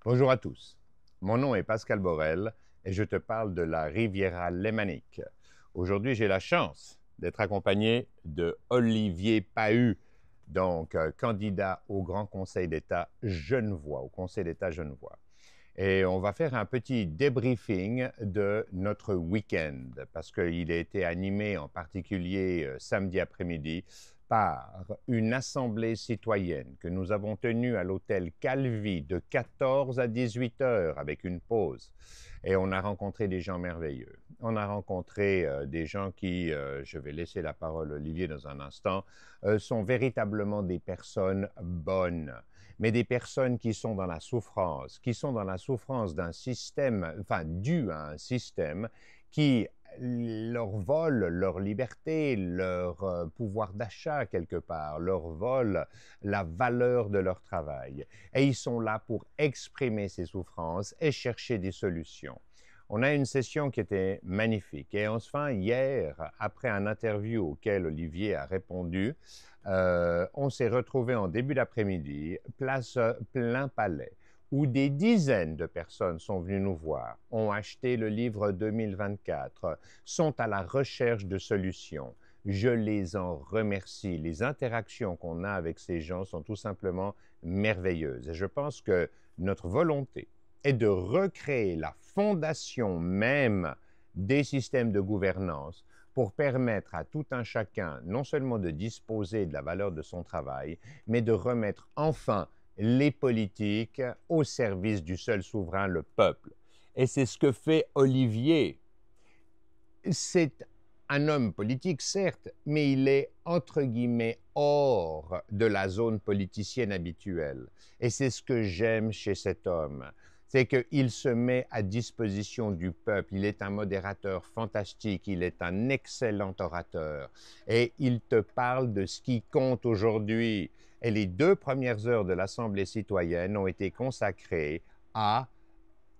Bonjour à tous. Mon nom est Pascal Borel et je te parle de la Riviera lémanique. Aujourd'hui, j'ai la chance d'être accompagné de Olivier Pahu, candidat au Grand Conseil d'État Genevois, au Conseil d'État Genevois. Et on va faire un petit débriefing de notre week-end parce qu'il a été animé en particulier samedi après-midi par une assemblée citoyenne que nous avons tenue à l'hôtel Calvi de 14 à 18 heures avec une pause. Et on a rencontré des gens merveilleux. On a rencontré des gens qui, je vais laisser la parole à Olivier dans un instant, sont véritablement des personnes bonnes, mais des personnes qui sont dans la souffrance d'un système, enfin dû à un système qui leur vole leur liberté, leur pouvoir d'achat quelque part, leur vole la valeur de leur travail. Et ils sont là pour exprimer ces souffrances et chercher des solutions. On a une session qui était magnifique et enfin hier, après un interview auquel Olivier a répondu, on s'est retrouvé en début d'après-midi, place Plein Palais, où des dizaines de personnes sont venues nous voir, ont acheté le livre 2024, sont à la recherche de solutions. Je les en remercie. Les interactions qu'on a avec ces gens sont tout simplement merveilleuses. Et je pense que notre volonté est de recréer la fondation même des systèmes de gouvernance pour permettre à tout un chacun non seulement de disposer de la valeur de son travail, mais de remettre enfin les politiques au service du seul souverain, le peuple. Et c'est ce que fait Olivier. C'est un homme politique, certes, mais il est entre guillemets hors de la zone politicienne habituelle. Et c'est ce que j'aime chez cet homme. C'est qu'il se met à disposition du peuple. Il est un modérateur fantastique, il est un excellent orateur. Et il te parle de ce qui compte aujourd'hui. Et les 2 premières heures de l'Assemblée citoyenne ont été consacrées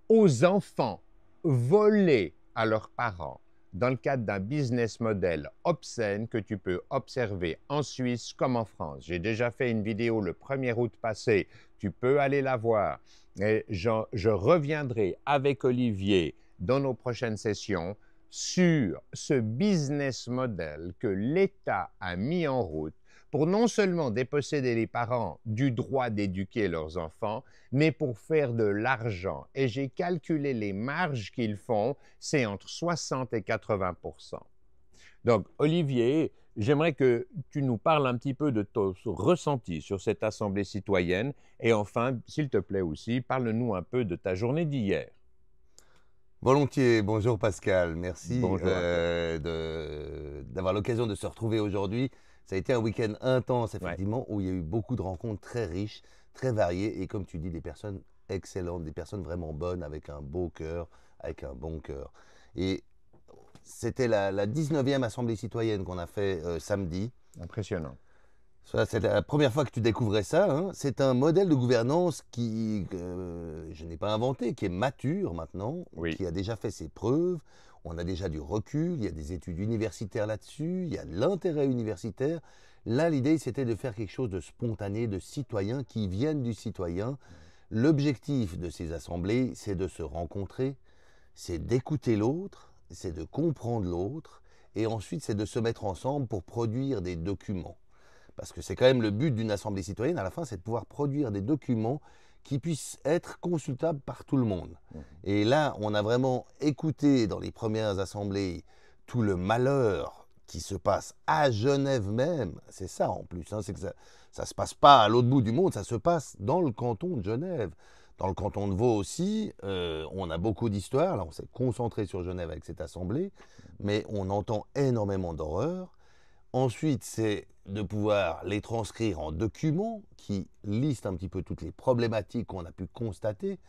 aux enfants volés à leurs parents dans le cadre d'un business model obscène que tu peux observer en Suisse comme en France. J'ai déjà fait une vidéo le 1er août passé, tu peux aller la voir. Et je reviendrai avec Olivier dans nos prochaines sessions sur ce business model que l'État a mis en route pour non seulement déposséder les parents du droit d'éduquer leurs enfants, mais pour faire de l'argent. Et j'ai calculé les marges qu'ils font, c'est entre 60 et 80 %. Donc, Olivier, j'aimerais que tu nous parles un petit peu de ton ressenti sur cette assemblée citoyenne. Et enfin, s'il te plaît aussi, parle-nous un peu de ta journée d'hier. Volontiers, bonjour Pascal, merci Bonjour à toi. d'avoir l'occasion de se retrouver aujourd'hui. Ça a été un week-end intense, Ouais. effectivement, où il y a eu beaucoup de rencontres très riches, très variées, et comme tu dis, des personnes excellentes, des personnes vraiment bonnes, avec un beau cœur, avec un bon cœur. Et c'était la 19e Assemblée citoyenne qu'on a fait samedi. Impressionnant. Ça, c'est la première fois que tu découvrais ça, hein. C'est un modèle de gouvernance qui, je n'ai pas inventé, qui est mature maintenant, Oui. qui a déjà fait ses preuves. On a déjà du recul, il y a des études universitaires là-dessus, il y a de l'intérêt universitaire. Là, l'idée, c'était de faire quelque chose de spontané, de citoyen, qui vienne du citoyen. L'objectif de ces assemblées, c'est de se rencontrer, c'est d'écouter l'autre, c'est de comprendre l'autre, et ensuite, c'est de se mettre ensemble pour produire des documents. Parce que c'est quand même le but d'une assemblée citoyenne, à la fin, c'est de pouvoir produire des documents qui puissent être consultables par tout le monde. Mhm. Et là, on a vraiment écouté dans les premières assemblées tout le malheur qui se passe à Genève même. C'est ça en plus, hein, c'est que ça se passe pas à l'autre bout du monde, ça se passe dans le canton de Genève. Dans le canton de Vaud aussi, on a beaucoup d'histoires. Là, on s'est concentré sur Genève avec cette assemblée, mais on entend énormément d'horreurs. Ensuite, c'est de pouvoir les transcrire en documents qui listent un petit peu toutes les problématiques qu'on a pu constater.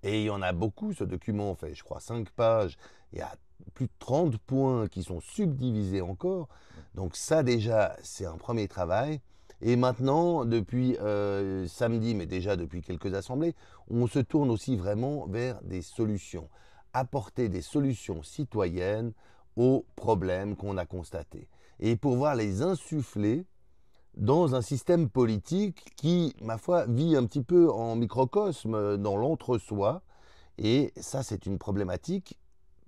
Et il y en a beaucoup, ce document fait, je crois, 5 pages. Il y a plus de 30 points qui sont subdivisés encore. Donc ça déjà, c'est un premier travail. Et maintenant, depuis samedi, mais déjà depuis quelques assemblées, on se tourne aussi vraiment vers des solutions. Apporter des solutions citoyennes aux problèmes qu'on a constatés et pouvoir les insuffler dans un système politique qui, ma foi, vit un petit peu en microcosme, dans l'entre-soi. Et ça, c'est une problématique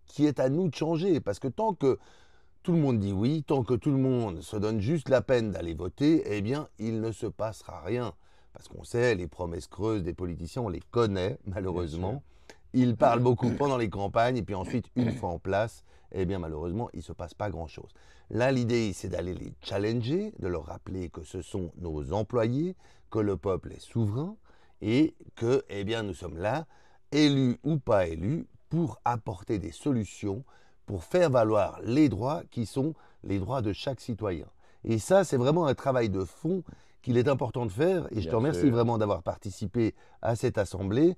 qui est à nous de changer. Parce que tant que tout le monde dit oui, tant que tout le monde se donne juste la peine d'aller voter, eh bien, il ne se passera rien. Parce qu'on sait, les promesses creuses des politiciens, on les connaît, malheureusement. Ils parlent beaucoup pendant les campagnes, et puis ensuite, une fois en place, eh bien, malheureusement, il ne se passe pas grand-chose. Là, l'idée, c'est d'aller les challenger, de leur rappeler que ce sont nos employés, que le peuple est souverain, et que, eh bien, nous sommes là, élus ou pas élus, pour apporter des solutions, pour faire valoir les droits qui sont les droits de chaque citoyen. Et ça, c'est vraiment un travail de fond qu'il est important de faire. Et je te remercie vraiment d'avoir participé à cette assemblée.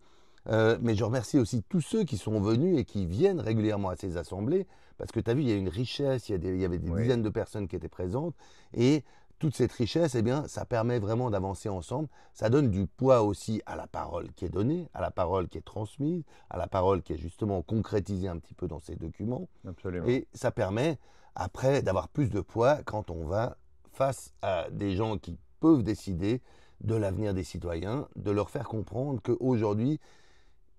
Mais je remercie aussi tous ceux qui sont venus et qui viennent régulièrement à ces assemblées. Parce que tu as vu, il y a une richesse, il y avait des dizaines de personnes qui étaient présentes. Et toute cette richesse, eh bien, ça permet vraiment d'avancer ensemble. Ça donne du poids aussi à la parole qui est donnée, à la parole qui est transmise, à la parole qui est justement concrétisée un petit peu dans ces documents. Absolument. Et ça permet après d'avoir plus de poids quand on va face à des gens qui peuvent décider de l'avenir des citoyens, de leur faire comprendre qu'aujourd'hui,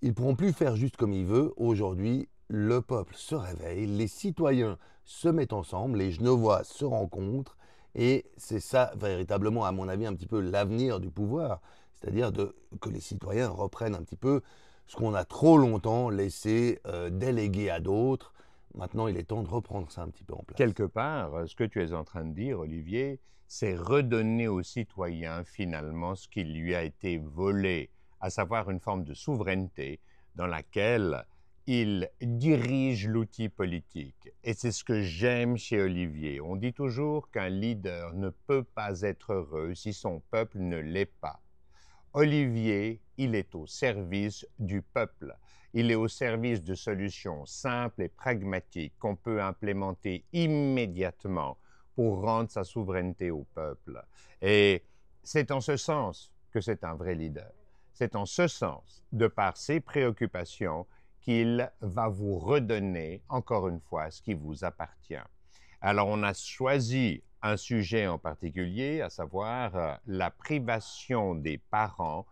ils ne pourront plus faire juste comme ils veulent. Aujourd'hui, le peuple se réveille, les citoyens se mettent ensemble, les Genevois se rencontrent. Et c'est ça, véritablement, à mon avis, un petit peu l'avenir du pouvoir. C'est-à-dire que les citoyens reprennent un petit peu ce qu'on a trop longtemps laissé déléguer à d'autres. Maintenant, il est temps de reprendre ça un petit peu en place. Quelque part, ce que tu es en train de dire, Olivier, c'est redonner aux citoyens, finalement, ce qui lui a été volé, à savoir une forme de souveraineté dans laquelle il dirige l'outil politique. Et c'est ce que j'aime chez Olivier. On dit toujours qu'un leader ne peut pas être heureux si son peuple ne l'est pas. Olivier, il est au service du peuple. Il est au service de solutions simples et pragmatiques qu'on peut implémenter immédiatement pour rendre sa souveraineté au peuple. Et c'est en ce sens que c'est un vrai leader. C'est en ce sens, de par ses préoccupations, qu'il va vous redonner, encore une fois, ce qui vous appartient. Alors, on a choisi un sujet en particulier, à savoir la privation des parents,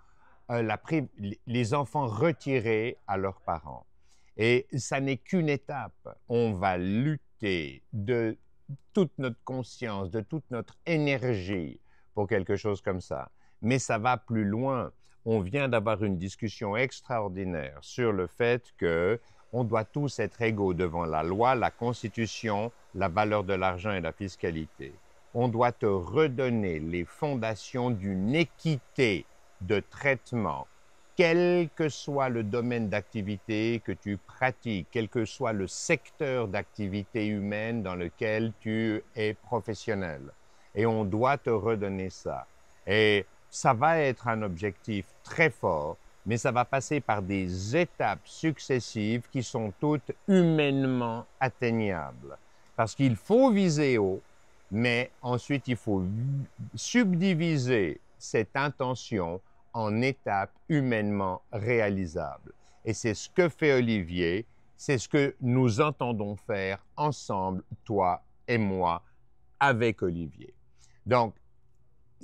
les enfants retirés à leurs parents. Et ça n'est qu'une étape. On va lutter de toute notre conscience, de toute notre énergie pour quelque chose comme ça. Mais ça va plus loin. On vient d'avoir une discussion extraordinaire sur le fait qu'on doit tous être égaux devant la loi, la Constitution, la valeur de l'argent et la fiscalité. On doit te redonner les fondations d'une équité de traitement, quel que soit le domaine d'activité que tu pratiques, quel que soit le secteur d'activité humaine dans lequel tu es professionnel. Et on doit te redonner ça. Et ça va être un objectif très fort, mais ça va passer par des étapes successives qui sont toutes humainement atteignables. Parce qu'il faut viser haut, mais ensuite il faut subdiviser cette intention en étapes humainement réalisables. Et c'est ce que fait Olivier, c'est ce que nous entendons faire ensemble, toi et moi, avec Olivier. Donc,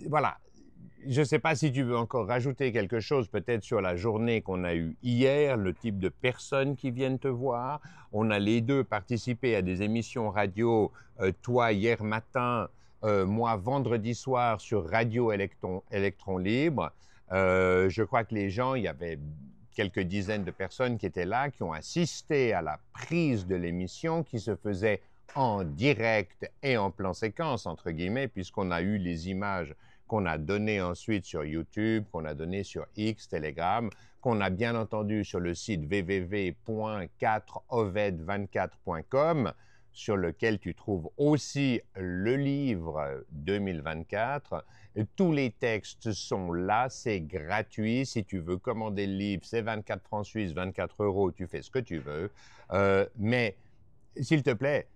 voilà. Je ne sais pas si tu veux encore rajouter quelque chose, peut-être sur la journée qu'on a eue hier, le type de personnes qui viennent te voir. On a les deux participé à des émissions radio, toi hier matin, moi vendredi soir sur Radio Électron Libre. Je crois que les gens, il y avait quelques dizaines de personnes qui étaient là, qui ont assisté à la prise de l'émission qui se faisait en direct et en plan séquence, entre guillemets, puisqu'on a eu les images qu'on a donné ensuite sur YouTube, qu'on a donné sur X, Telegram, qu'on a bien entendu sur le site www.4oved24.com, sur lequel tu trouves aussi le livre 2024. Tous les textes sont là, c'est gratuit. Si tu veux commander le livre, c'est 24 francs suisses, 24 €, tu fais ce que tu veux. Mais s'il te plaît,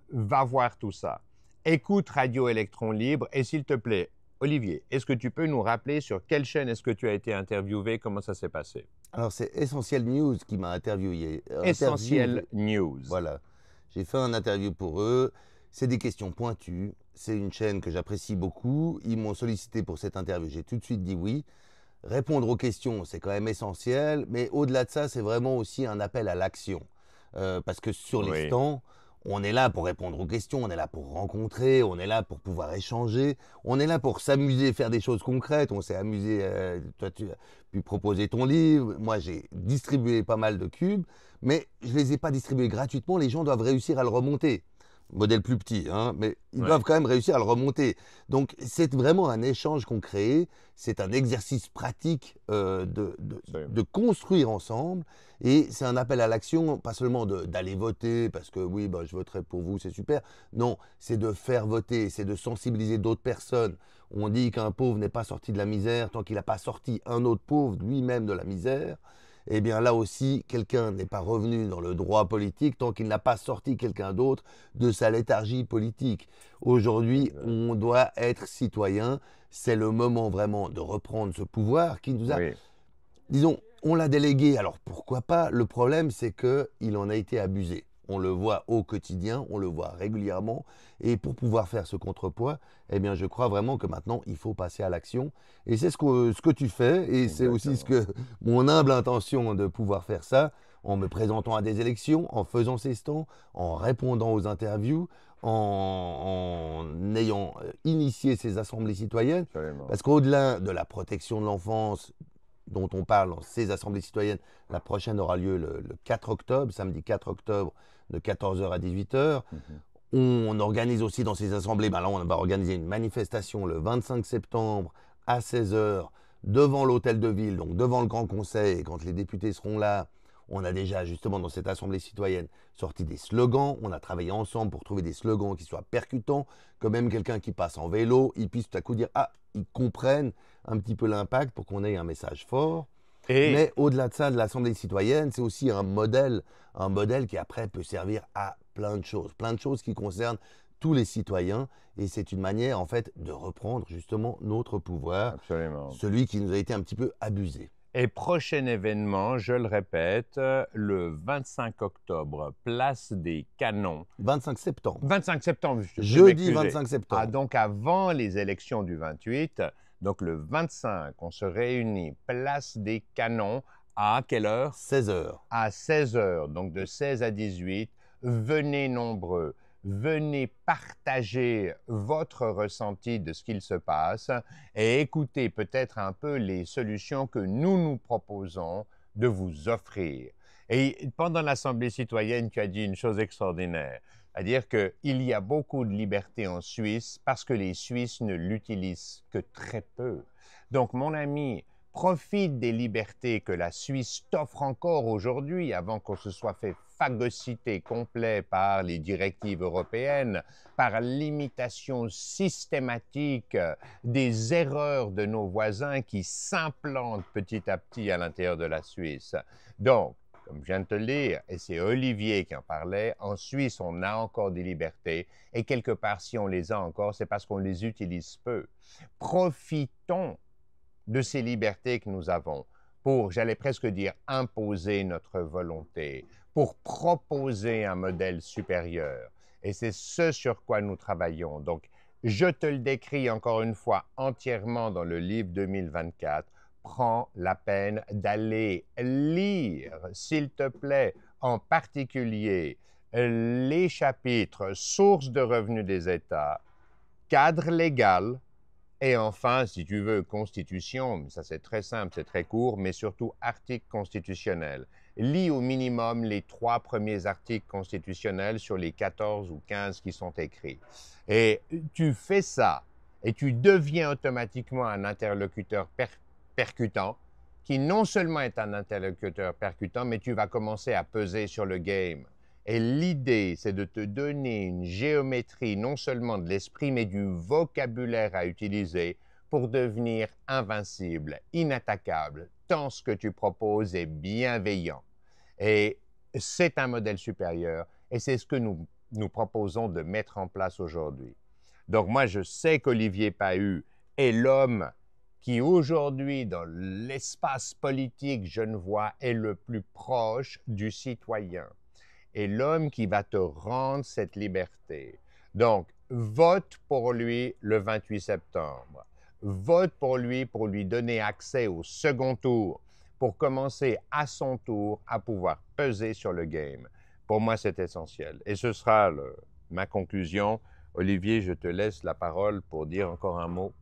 va voir tout ça. Écoute Radio Électron Libre et s'il te plaît, Olivier, est-ce que tu peux nous rappeler sur quelle chaîne est-ce que tu as été interviewé? Comment ça s'est passé? Alors, c'est Essentiel News qui m'a interviewé. Essentiel News. Voilà. J'ai fait un interview pour eux. C'est des questions pointues. C'est une chaîne que j'apprécie beaucoup. Ils m'ont sollicité pour cette interview. J'ai tout de suite dit oui. Répondre aux questions, c'est quand même essentiel. Mais au-delà de ça, c'est vraiment aussi un appel à l'action. Parce que sur les Oui, stands, on est là pour répondre aux questions, on est là pour rencontrer, on est là pour pouvoir échanger, on est là pour s'amuser, faire des choses concrètes. On s'est amusé, toi tu as pu proposer ton livre, moi j'ai distribué pas mal de cubes, mais je les ai pas distribués gratuitement, les gens doivent réussir à le remonter. Modèle plus petit, hein, mais ils doivent oui, quand même réussir à le remonter. Donc c'est vraiment un échange qu'on crée, c'est un exercice pratique de absolument. construire ensemble. Et c'est un appel à l'action, pas seulement d'aller voter, parce que oui, bah, je voterai pour vous, c'est super. Non, c'est de faire voter, c'est de sensibiliser d'autres personnes. On dit qu'un pauvre n'est pas sorti de la misère tant qu'il n'a pas sorti un autre pauvre lui-même de la misère. Eh bien là aussi, quelqu'un n'est pas revenu dans le droit politique tant qu'il n'a pas sorti quelqu'un d'autre de sa léthargie politique. Aujourd'hui, Exact. on doit être citoyen. C'est le moment vraiment de reprendre ce pouvoir qui nous a, Oui, disons, on l'a délégué, alors pourquoi pas? Le problème, c'est qu'il en a été abusé. On le voit au quotidien, on le voit régulièrement. Et pour pouvoir faire ce contrepoids, eh bien, je crois vraiment que maintenant, il faut passer à l'action. Et c'est ce que tu fais. Et c'est aussi ce exactement. que mon humble intention de pouvoir faire ça, en me présentant à des élections, en faisant ces stands, en répondant aux interviews, en ayant initié ces assemblées citoyennes. Absolument. Parce qu'au-delà de la protection de l'enfance, dont on parle dans ces assemblées citoyennes. La prochaine aura lieu le 4 octobre, samedi 4 octobre, de 14h à 18h. Mhm. On organise aussi dans ces assemblées, ben là on va organiser une manifestation le 25 septembre à 16h devant l'hôtel de ville, donc devant le Grand Conseil. Et quand les députés seront là, on a déjà justement dans cette assemblée citoyenne sorti des slogans. On a travaillé ensemble pour trouver des slogans qui soient percutants, que même quelqu'un qui passe en vélo, il puisse tout à coup dire ah, ils comprennent un petit peu l'impact pour qu'on ait un message fort. Et Mais au-delà de ça, de l'Assemblée citoyenne, c'est aussi un modèle qui après peut servir à plein de choses qui concernent tous les citoyens. Et c'est une manière en fait de reprendre justement notre pouvoir, absolument. celui qui nous a été un petit peu abusé. Et prochain événement, je le répète, le 25 octobre, place des Canons. 25 septembre. 25 septembre, je te prie de Jeudi m'excuser. 25 Ah, septembre. donc avant les élections du 28, donc le 25, on se réunit, place des Canons, à quelle heure? 16 heures. À 16 heures, donc de 16 à 18. Venez nombreux, venez partager votre ressenti de ce qu'il se passe et écoutez peut-être un peu les solutions que nous proposons de vous offrir. Et pendant l'Assemblée citoyenne, tu as dit une chose extraordinaire, c'est-à-dire qu'il y a beaucoup de liberté en Suisse parce que les Suisses ne l'utilisent que très peu. Donc, mon ami, profite des libertés que la Suisse t'offre encore aujourd'hui avant qu'on se soit fait phagocyter complet par les directives européennes, par l'imitation systématique des erreurs de nos voisins qui s'implantent petit à petit à l'intérieur de la Suisse. Donc, comme je viens de te le dire, et c'est Olivier qui en parlait, en Suisse, on a encore des libertés et quelque part, si on les a encore, c'est parce qu'on les utilise peu. Profitons de ces libertés que nous avons pour, j'allais presque dire, imposer notre volonté, pour proposer un modèle supérieur. Et c'est ce sur quoi nous travaillons. Donc, je te le décris encore une fois entièrement dans le livre 2024. Prends la peine d'aller lire, s'il te plaît, en particulier les chapitres sources de revenus des États, cadre légal, et enfin, si tu veux, constitution, ça c'est très simple, c'est très court, mais surtout articles constitutionnels. Lis au minimum les 3 premiers articles constitutionnels sur les 14 ou 15 qui sont écrits. Et tu fais ça, et tu deviens automatiquement un interlocuteur percutant, qui non seulement est un interlocuteur percutant, mais tu vas commencer à peser sur le game. Et l'idée, c'est de te donner une géométrie non seulement de l'esprit, mais du vocabulaire à utiliser pour devenir invincible, inattaquable, tant ce que tu proposes est bienveillant. Et c'est un modèle supérieur et c'est ce que nous proposons de mettre en place aujourd'hui. Donc moi, je sais qu'Olivier Pahu est l'homme qui aujourd'hui, dans l'espace politique genevois, est le plus proche du citoyen. Et l'homme qui va te rendre cette liberté. Donc, vote pour lui le 28 septembre. Vote pour lui donner accès au second tour, pour commencer à son tour à pouvoir peser sur le game. Pour moi, c'est essentiel. Et ce sera ma conclusion. Olivier, je te laisse la parole pour dire encore un mot.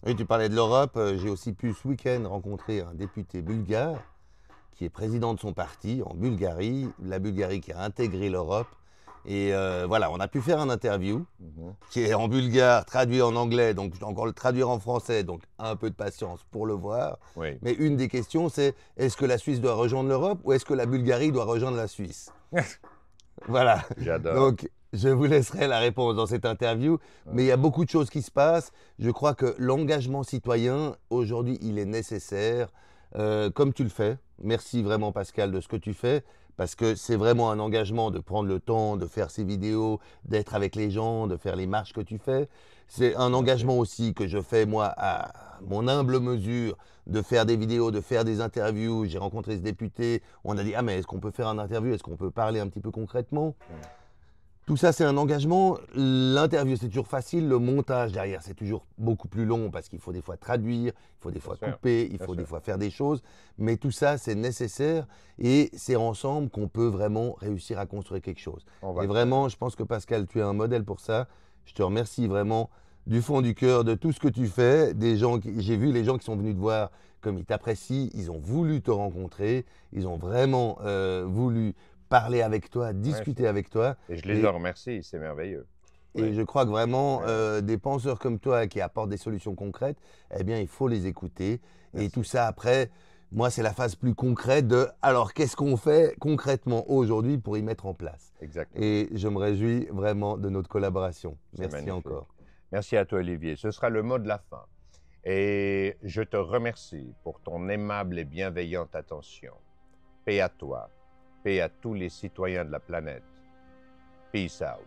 Oui, tu parlais de l'Europe. J'ai aussi pu ce week-end rencontrer un député bulgare qui est président de son parti en Bulgarie, la Bulgarie qui a intégré l'Europe. Et voilà, on a pu faire un interview qui est en bulgare, traduit en anglais, donc je dois encore le traduire en français, donc un peu de patience pour le voir. Oui. Mais une des questions, c'est est-ce que la Suisse doit rejoindre l'Europe ou est-ce que la Bulgarie doit rejoindre la Suisse? Voilà. J'adore. Donc, je vous laisserai la réponse dans cette interview. Mais il y a beaucoup de choses qui se passent. Je crois que l'engagement citoyen, aujourd'hui, il est nécessaire, comme tu le fais. Merci vraiment, Pascal, de ce que tu fais. Parce que c'est vraiment un engagement de prendre le temps, de faire ces vidéos, d'être avec les gens, de faire les marches que tu fais. C'est un engagement aussi que je fais, moi, à mon humble mesure, de faire des vidéos, de faire des interviews. J'ai rencontré ce député. On a dit, ah mais est-ce qu'on peut faire un interview? Est-ce qu'on peut parler un petit peu concrètement? Tout ça, c'est un engagement. L'interview, c'est toujours facile. Le montage derrière, c'est toujours beaucoup plus long parce qu'il faut des fois traduire, il faut des fois sûr, couper, il bien faut des sûr. fois faire des choses. Mais tout ça, c'est nécessaire et c'est ensemble qu'on peut vraiment réussir à construire quelque chose. On va Et le vraiment, je pense que Pascal, tu es un modèle pour ça. Je te remercie vraiment du fond du cœur de tout ce que tu fais. J'ai vu les gens qui sont venus te voir comme ils t'apprécient, ils ont voulu te rencontrer, ils ont vraiment voulu parler avec toi, discuter avec toi. Et je les en remercie, c'est merveilleux. Et Oui. je crois que vraiment, Ouais. des penseurs comme toi qui apportent des solutions concrètes, eh bien, il faut les écouter. Et Merci. tout ça, après, moi, c'est la phase plus concrète de alors, qu'est-ce qu'on fait concrètement aujourd'hui pour y mettre en place? Exactement. Et je me réjouis vraiment de notre collaboration. C'est Merci magnifique. encore. Merci à toi, Olivier. Ce sera le mot de la fin. Et je te remercie pour ton aimable et bienveillante attention. Paix à toi. Paix à tous les citoyens de la planète. Peace out.